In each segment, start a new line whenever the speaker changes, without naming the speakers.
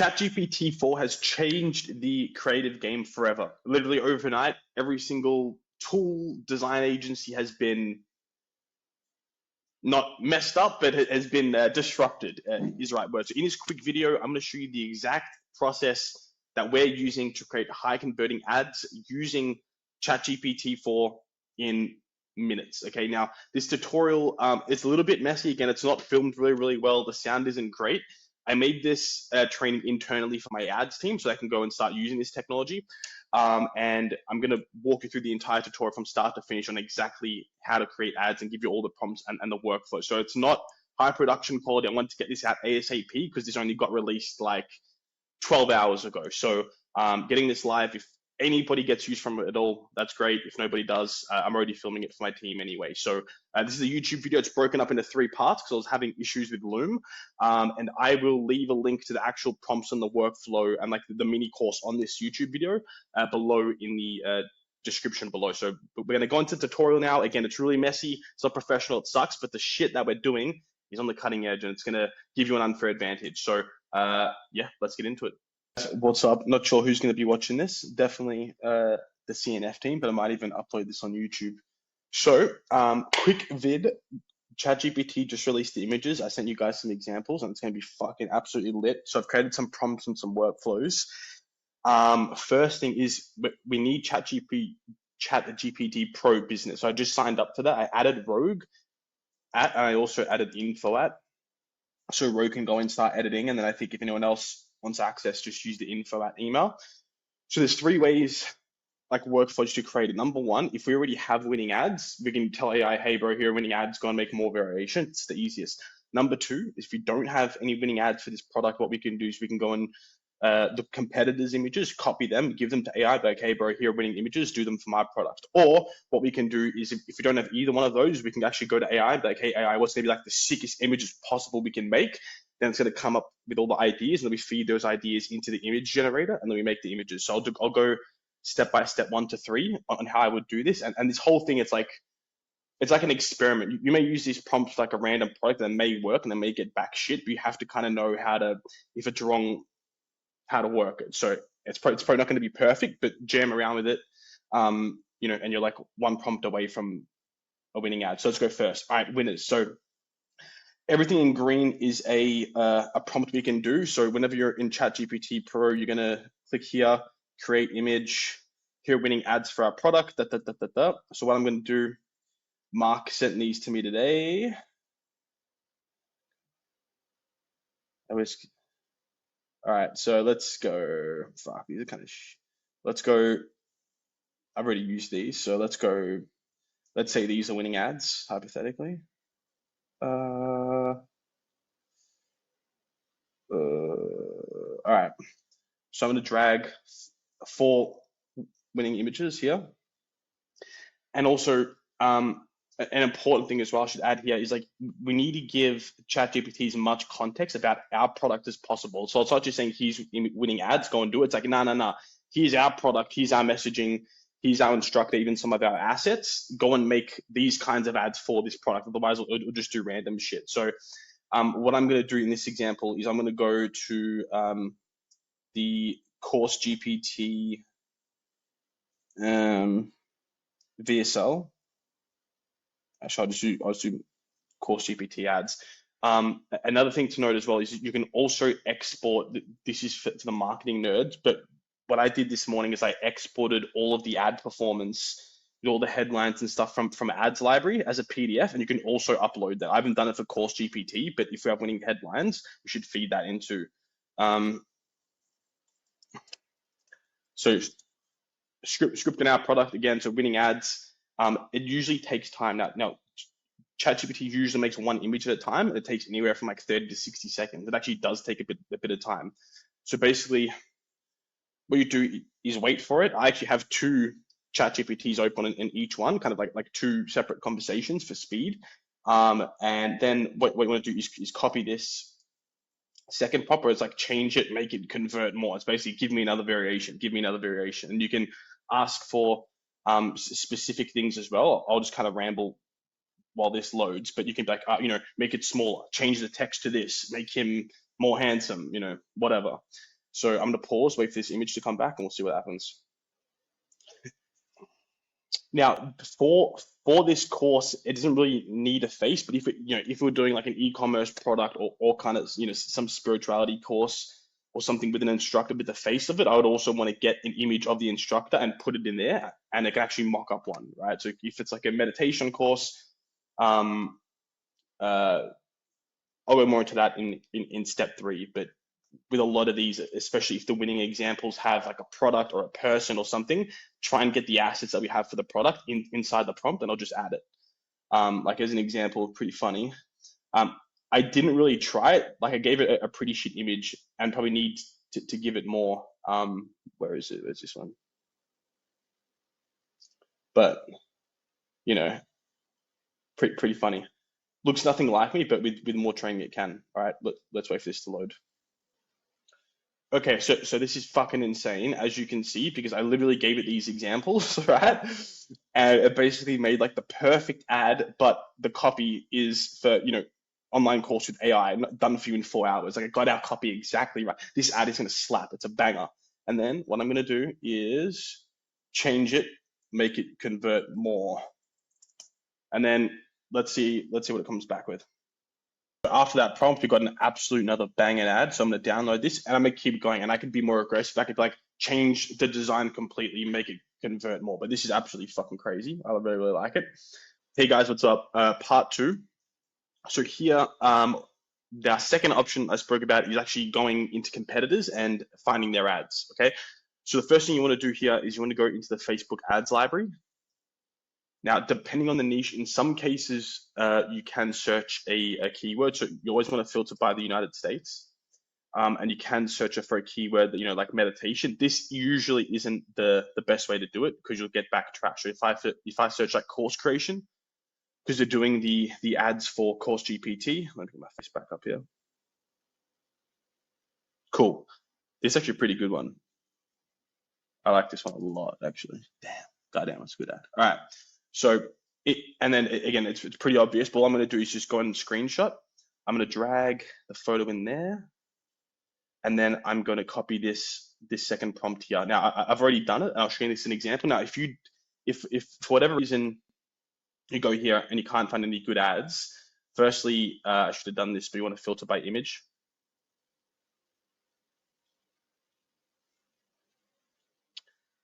ChatGPT 4 has changed the creative game forever. Literally overnight, every single tool design agency has been not messed up, but it has been disrupted, is the right word. So in this quick video, I'm going to show you the exact process that we're using to create high converting ads using ChatGPT 4 in minutes. Okay, now this tutorial, it's a little bit messy. Again, it's not filmed really, really well. The sound isn't great. I made this training internally for my ads team so I can go and start using this technology. And I'm going to walk you through the entire tutorial from start to finish on exactly how to create ads and give you all the prompts and the workflow. So it's not high production quality. I wanted to get this out ASAP because this only got released like 12 hours ago. So getting this live, if anybody gets use from it at all, that's great. If nobody does, I'm already filming it for my team anyway. So this is a YouTube video. It's broken up into 3 parts because I was having issues with Loom. And I will leave a link to the actual prompts and the workflow and like the mini course on this YouTube video below in the description below. So we're going to go into the tutorial now. Again, it's really messy. It's not professional. It sucks. But the shit that we're doing is on the cutting edge and it's going to give you an unfair advantage. So yeah, let's get into it. What's up? Not sure who's going to be watching this. Definitely the CNF team, but I might even upload this on YouTube. So quick vid, ChatGPT just released the images. I sent you guys some examples and it's going to be fucking absolutely lit. So I've created some prompts and some workflows. First thing is we need ChatGPT Pro Business. So I just signed up to that. I added Rogue and I also added info at. So Rogue can go and start editing. And then I think if anyone else wants access, just use the info at email. So there's 3 ways like workflows to create it. Number 1, if we already have winning ads, we can tell AI, hey bro, here are winning ads, go and make more variation. It's the easiest. Number 2, if we don't have any winning ads for this product, what we can do is we can go and the competitors' images, copy them, give them to AI, like, hey bro, here are winning images, do them for my product. Or what we can do is if we don't have either one of those, we can actually go to AI, like, hey AI, what's gonna be like the sickest images possible we can make? Then it's going to come up with all the ideas, and then we feed those ideas into the image generator, and then we make the images. So I'll go step by step 1 to 3 on how I would do this. And this whole thing, it's like an experiment. You may use these prompts like a random product that may work and then may get back shit, but you have to kind of know how to, if it's wrong, how to work it. So it's probably not going to be perfect, but jam around with it, you know, and you're like 1 prompt away from a winning ad. So let's go first. All right, winners. So everything in green is a prompt we can do. So whenever you're in ChatGPT Pro, you're gonna click here, create image, here winning ads for our product. So what I'm gonna do, Mark sent these to me today. All right, so let's go. Fuck, these are kind of. Let's go. I've already used these, so let's go. Let's say these are winning ads, hypothetically. All right, so I'm going to drag 4 winning images here. And also, an important thing as well I should add here is like we need to give ChatGPT as much context about our product as possible. So it's not just saying here's winning ads, go and do it. It's like, no. Here's our product, here's our messaging, here's our instructor, even some of our assets. Go and make these kinds of ads for this product. Otherwise, it'll just do random shit. So what I'm going to do in this example is I'm going to go to the Course GPT VSL. Actually, I'll just do Course GPT ads. Another thing to note as well is you can also export. This is for the marketing nerds, but what I did this morning is I exported all of the ad performance, all the headlines and stuff from ads library as a PDF, and you can also upload that. I haven't done it for Course GPT, but if we have winning headlines, we should feed that into. So scripting our product again, so winning ads, it usually takes time. Now ChatGPT usually makes 1 image at a time, and it takes anywhere from like 30 to 60 seconds. It actually does take a bit of time. So basically, what you do is wait for it. I actually have 2 ChatGPTs open in each one, kind of like 2 separate conversations for speed. And then what you want to do is copy this second prompt where it's like change it, make it convert more. It's basically give me another variation, and you can ask for specific things as well. I'll just kind of ramble while this loads, but you can be like, you know, make it smaller, change the text to this, make him more handsome, you know, whatever. So I'm gonna pause, wait for this image to come back, and we'll see what happens. Now, for this course, it doesn't really need a face, but if we're doing like an e-commerce product or kind of some spirituality course or something with an instructor with the face of it, I would also want to get an image of the instructor and put it in there, and it can actually mock up one, right? So if it's like a meditation course, um, uh, I'll go more into that in step 3, but with a lot of these, especially if the winning examples have like a product or a person or something, try and get the assets that we have for the product inside the prompt, and I'll just add it. Like as an example, pretty funny. Um, I didn't really try it. Like I gave it a pretty shit image, and probably need to give it more. Where is it? Where's this one? But pretty funny. Looks nothing like me, but with more training it can. All right, let's wait for this to load. Okay, so this is fucking insane, as you can see, because I literally gave it these examples, right? And it basically made like the perfect ad, but the copy is for, online course with AI, done for you in 4 hours. Like I got our copy exactly right. This ad is gonna slap, it's a banger. And then what I'm gonna do is change it, make it convert more. And then let's see what it comes back with. After that prompt, we got an absolute another banging ad. So I'm going to download this and I'm going to keep going. And I could be more aggressive. I could like change the design completely, make it convert more. But this is absolutely fucking crazy. I really, really like it. Hey guys, what's up? Part 2. So here, the second option I spoke about is actually going into competitors and finding their ads. Okay. So the first thing you want to do here is you want to go into the Facebook ads library. Now, depending on the niche, in some cases, you can search a keyword. So you always want to filter by the United States. And you can search for a keyword that, like meditation. This usually isn't the best way to do it because you'll get back trash. So if I search like course creation, because they're doing the ads for Course GPT. Let me get my face back up here. Cool. This is actually a pretty good one. I like this one a lot, actually. Goddamn, it's a good ad. All right. So and then again, it's pretty obvious, but all I'm going to do is just go and screenshot. I'm going to drag the photo in there, and then I'm going to copy this second prompt here. Now I've already done it, and I'll show you this as an example. Now, if for whatever reason you go here and you can't find any good ads, firstly, I should have done this, but you want to filter by image.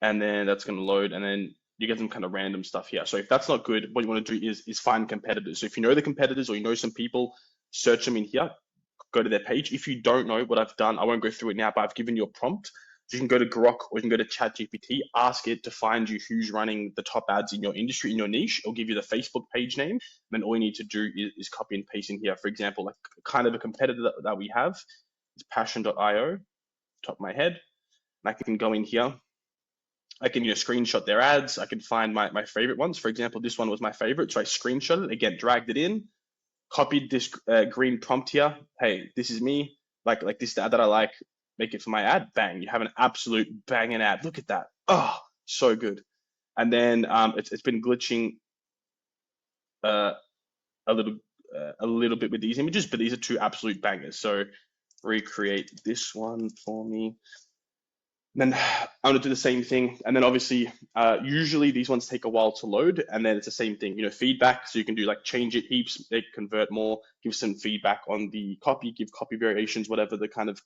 And then that's going to load, and then you get some kind of random stuff here. So if that's not good, what you want to do is find competitors. So if you know the competitors or you know some people, search them in here, go to their page. If you don't know what I've done, I won't go through it now, but I've given you a prompt. So you can go to Grok or you can go to ChatGPT, ask it to find you who's running the top ads in your industry, in your niche. It'll give you the Facebook page name. And then all you need to do is copy and paste in here. For example, like kind of a competitor that we have is passion.io, top of my head. And I can go in here. I can screenshot their ads. I can find my favorite ones. For example, this one was my favorite. So I screenshot it, again, dragged it in, copied this green prompt here. Hey, this is me. Like this ad that I like, make it for my ad. Bang, you have an absolute banging ad. Look at that. Oh, so good. And then it's been glitching a little bit with these images, but these are 2 absolute bangers. So recreate this one for me. Then I'm going to do the same thing. And then obviously, usually these ones take a while to load, and then it's the same thing, feedback. So you can do like change it heaps, make convert more, give some feedback on the copy, give copy variations, whatever the kind of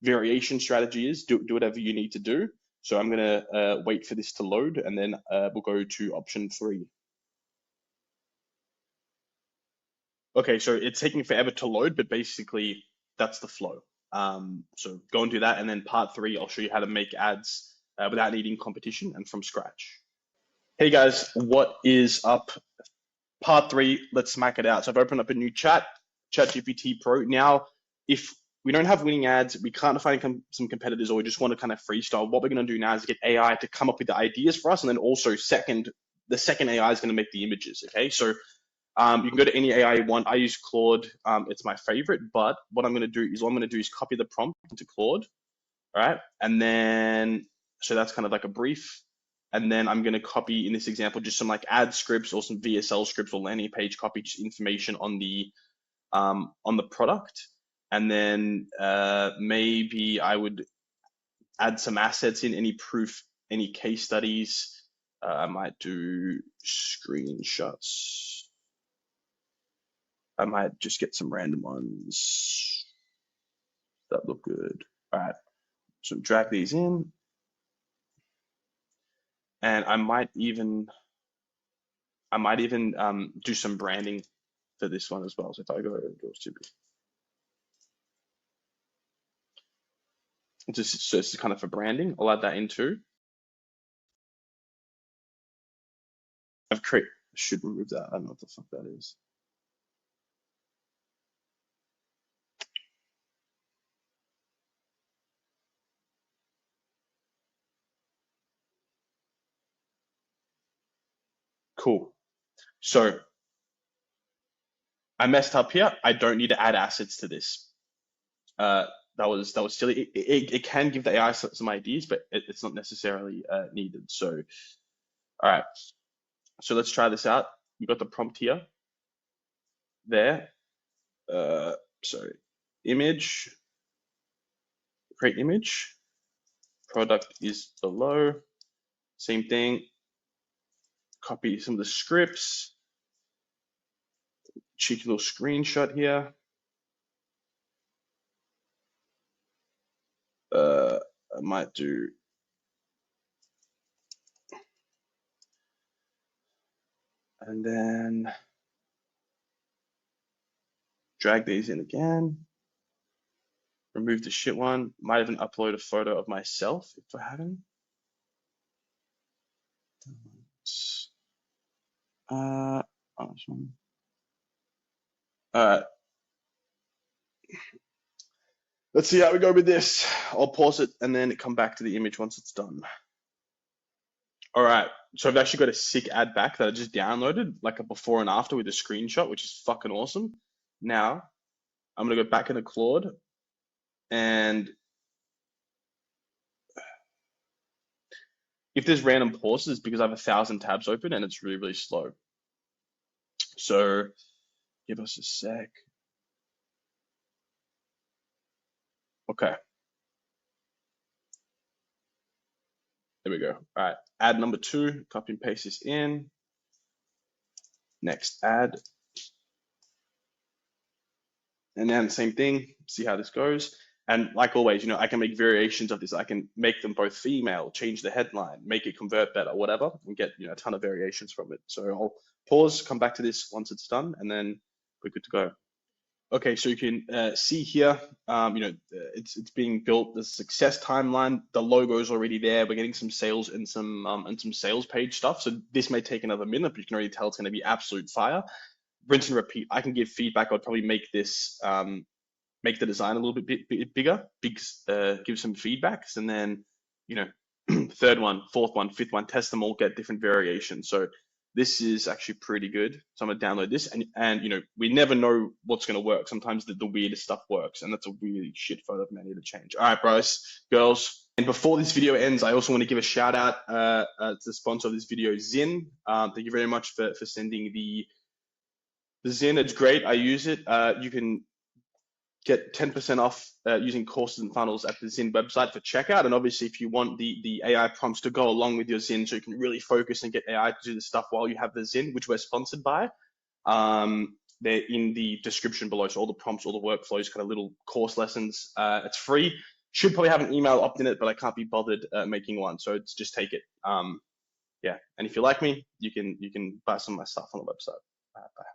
variation strategy is, do whatever you need to do. So I'm going to wait for this to load, and then we'll go to option 3. Okay, so it's taking forever to load, but basically that's the flow. So go and do that, and then part 3, I'll show you how to make ads without needing competition and from scratch. Hey guys, what is up? Part 3, let's smack it out. So I've opened up a new ChatGPT Pro. Now, if we don't have winning ads, we can't find some competitors, or we just want to kind of freestyle, what we're going to do now is get AI to come up with the ideas for us, and then also the second AI is going to make the images, okay? So you can go to any AI you want. I use Claude. It's my favorite, but what I'm going to do is copy the prompt into Claude, all right? And then, so that's kind of like a brief. And then I'm going to copy, in this example, just some like ad scripts or some VSL scripts or landing page copy, just information on the product. And then maybe I would add some assets in, any proof, any case studies. I might do screenshots. I might just get some random ones that look good. All right, so drag these in, and I might even do some branding for this one as well. So if I go to just so it's kind of for branding, I'll add that in too. Should remove that. I don't know what the fuck that is. Cool. So I messed up here. I don't need to add assets to this. That was silly. It can give the AI some ideas, but it's not necessarily needed. So, all right. So let's try this out. We've got the prompt here. There. Sorry. Image. Create image. Product is below. Same thing. Copy some of the scripts. Cheeky little screenshot here. I might do and then drag these in again. Remove the shit one. Might even upload a photo of myself if I haven't. All right. Let's see how we go with this. I'll pause it and then come back to the image once it's done. All right. So I've actually got a sick ad back that I just downloaded, like a before and after with a screenshot, which is fucking awesome. Now I'm gonna go back into Claude and if there's random pauses, it's because I have 1,000 tabs open and it's really, really slow. So give us a sec. Okay. There we go. All right. Ad number 2, copy and paste this in. Next ad. And then same thing, see how this goes. And like always, I can make variations of this. I can make them both female, change the headline, make it convert better, whatever, and get a ton of variations from it. So I'll pause, come back to this once it's done, and then we're good to go. Okay, so you can see here, it's being built. The success timeline, the logo is already there. We're getting some sales and some sales page stuff. So this may take another minute, but you can already tell it's going to be absolute fire. Rinse and repeat. I can give feedback. I'd probably make this make the design a little bit bigger, give some feedbacks, and then third one, fourth one, fifth one, test them all, get different variations. So this is actually pretty good. So I'm gonna download this, and we never know what's gonna work. Sometimes the weirdest stuff works, and that's a really shit photo of me I need to change. All right, bros, girls. And before this video ends, I also want to give a shout out to the sponsor of this video, Zin. Thank you very much for sending the Zin. It's great. I use it. You can get 10% off using courses and funnels at the Zin website for checkout. And obviously, if you want the AI prompts to go along with your Zin, so you can really focus and get AI to do the stuff while you have the Zin, which we're sponsored by, they're in the description below. So all the prompts, all the workflows, kind of little course lessons. It's free. Should probably have an email opt in it, but I can't be bothered making one. So it's just take it. Yeah. And if you like me, you can buy some of my stuff on the website. Bye.